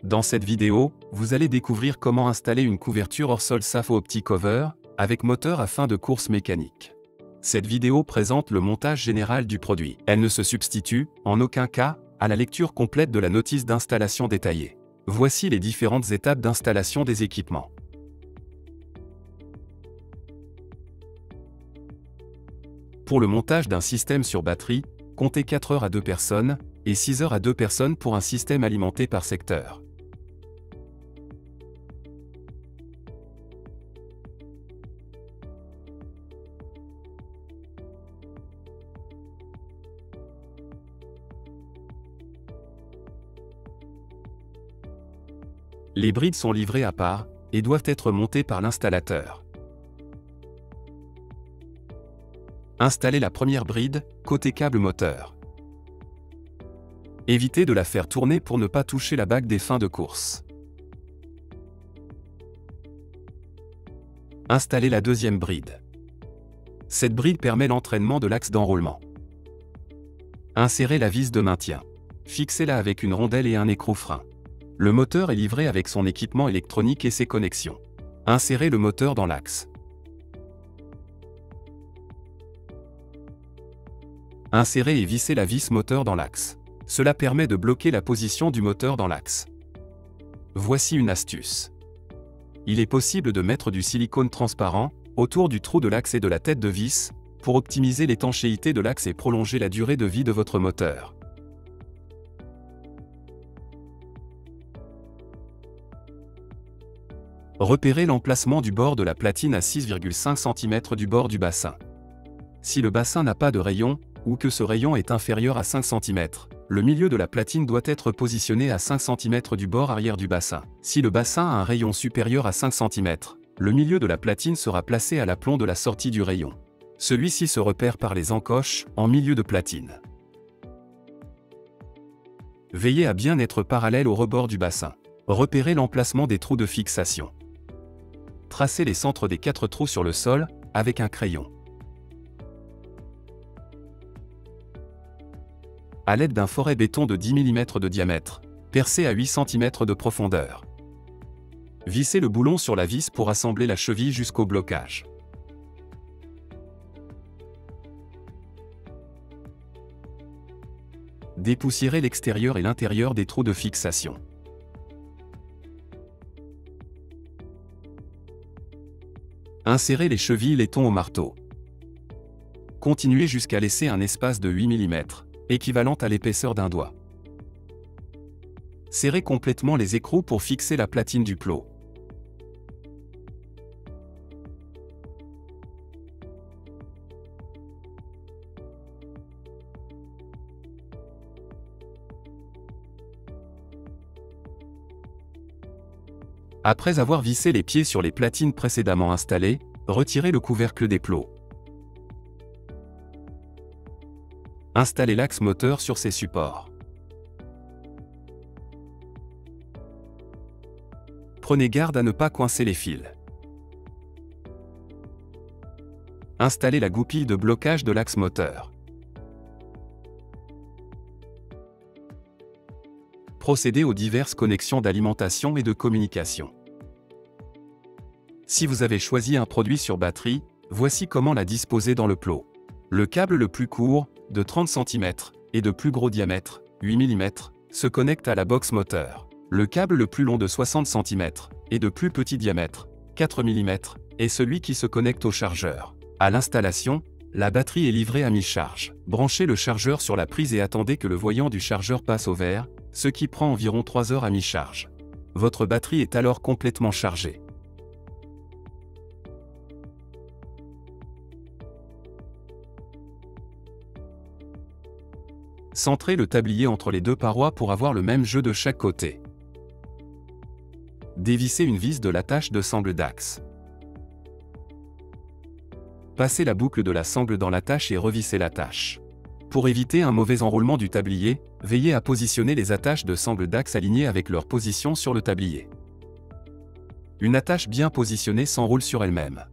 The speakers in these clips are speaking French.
Dans cette vidéo, vous allez découvrir comment installer une couverture hors sol SAFO OptiCover, avec moteur à fin de course mécanique. Cette vidéo présente le montage général du produit. Elle ne se substitue, en aucun cas, à la lecture complète de la notice d'installation détaillée. Voici les différentes étapes d'installation des équipements. Pour le montage d'un système sur batterie, comptez 4 heures à 2 personnes, et 6 heures à 2 personnes pour un système alimenté par secteur. Les brides sont livrées à part, et doivent être montées par l'installateur. Installez la première bride, côté câble moteur. Évitez de la faire tourner pour ne pas toucher la bague des fins de course. Installez la deuxième bride. Cette bride permet l'entraînement de l'axe d'enroulement. Insérez la vis de maintien. Fixez-la avec une rondelle et un écrou-frein. Le moteur est livré avec son équipement électronique et ses connexions. Insérez le moteur dans l'axe. Insérez et vissez la vis moteur dans l'axe. Cela permet de bloquer la position du moteur dans l'axe. Voici une astuce. Il est possible de mettre du silicone transparent autour du trou de l'axe et de la tête de vis pour optimiser l'étanchéité de l'axe et prolonger la durée de vie de votre moteur. Repérez l'emplacement du bord de la platine à 6,5 cm du bord du bassin. Si le bassin n'a pas de rayon, ou que ce rayon est inférieur à 5 cm, le milieu de la platine doit être positionné à 5 cm du bord arrière du bassin. Si le bassin a un rayon supérieur à 5 cm, le milieu de la platine sera placé à l'aplomb de la sortie du rayon. Celui-ci se repère par les encoches, en milieu de platine. Veillez à bien être parallèle au rebord du bassin. Repérez l'emplacement des trous de fixation. Tracez les centres des 4 trous sur le sol, avec un crayon. À l'aide d'un forêt béton de 10 mm de diamètre, percé à 8 cm de profondeur. Vissez le boulon sur la vis pour assembler la cheville jusqu'au blocage. Dépoussiérez l'extérieur et l'intérieur des trous de fixation. Insérez les chevilles laiton au marteau. Continuez jusqu'à laisser un espace de 8 mm, équivalent à l'épaisseur d'un doigt. Serrez complètement les écrous pour fixer la platine du plot. Après avoir vissé les pieds sur les platines précédemment installées, retirez le couvercle des plots. Installez l'axe moteur sur ces supports. Prenez garde à ne pas coincer les fils. Installez la goupille de blocage de l'axe moteur. Procédez aux diverses connexions d'alimentation et de communication. Si vous avez choisi un produit sur batterie, voici comment la disposer dans le plot. Le câble le plus court, de 30 cm, et de plus gros diamètre, 8 mm, se connecte à la box moteur. Le câble le plus long de 60 cm, et de plus petit diamètre, 4 mm, est celui qui se connecte au chargeur. À l'installation, la batterie est livrée à mi-charge. Branchez le chargeur sur la prise et attendez que le voyant du chargeur passe au vert, ce qui prend environ 3 heures à mi-charge. Votre batterie est alors complètement chargée. Centrez le tablier entre les deux parois pour avoir le même jeu de chaque côté. Dévissez une vis de l'attache de sangle d'axe. Passez la boucle de la sangle dans l'attache et revissez l'attache. Pour éviter un mauvais enroulement du tablier, veillez à positionner les attaches de sangle d'axe alignées avec leur position sur le tablier. Une attache bien positionnée s'enroule sur elle-même.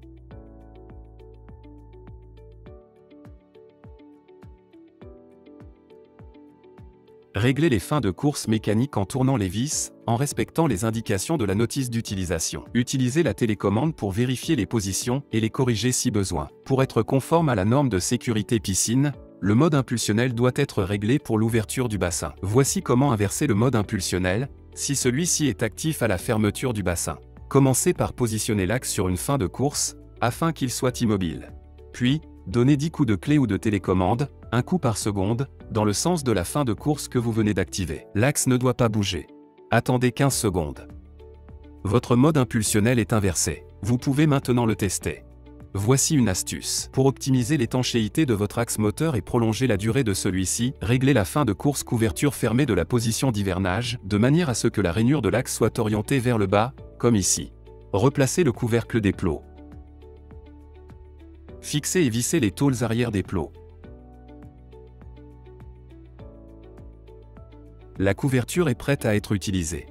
Réglez les fins de course mécanique en tournant les vis, en respectant les indications de la notice d'utilisation. Utilisez la télécommande pour vérifier les positions et les corriger si besoin. Pour être conforme à la norme de sécurité piscine, le mode impulsionnel doit être réglé pour l'ouverture du bassin. Voici comment inverser le mode impulsionnel, si celui-ci est actif à la fermeture du bassin. Commencez par positionner l'axe sur une fin de course, afin qu'il soit immobile. Puis, donnez 10 coups de clé ou de télécommande, un coup par seconde, dans le sens de la fin de course que vous venez d'activer. L'axe ne doit pas bouger. Attendez 15 secondes. Votre mode impulsionnel est inversé. Vous pouvez maintenant le tester. Voici une astuce. Pour optimiser l'étanchéité de votre axe moteur et prolonger la durée de celui-ci, réglez la fin de course couverture fermée de la position d'hivernage, de manière à ce que la rainure de l'axe soit orientée vers le bas, comme ici. Replacez le couvercle des plots. Fixez et vissez les tôles arrière des plots. La couverture est prête à être utilisée.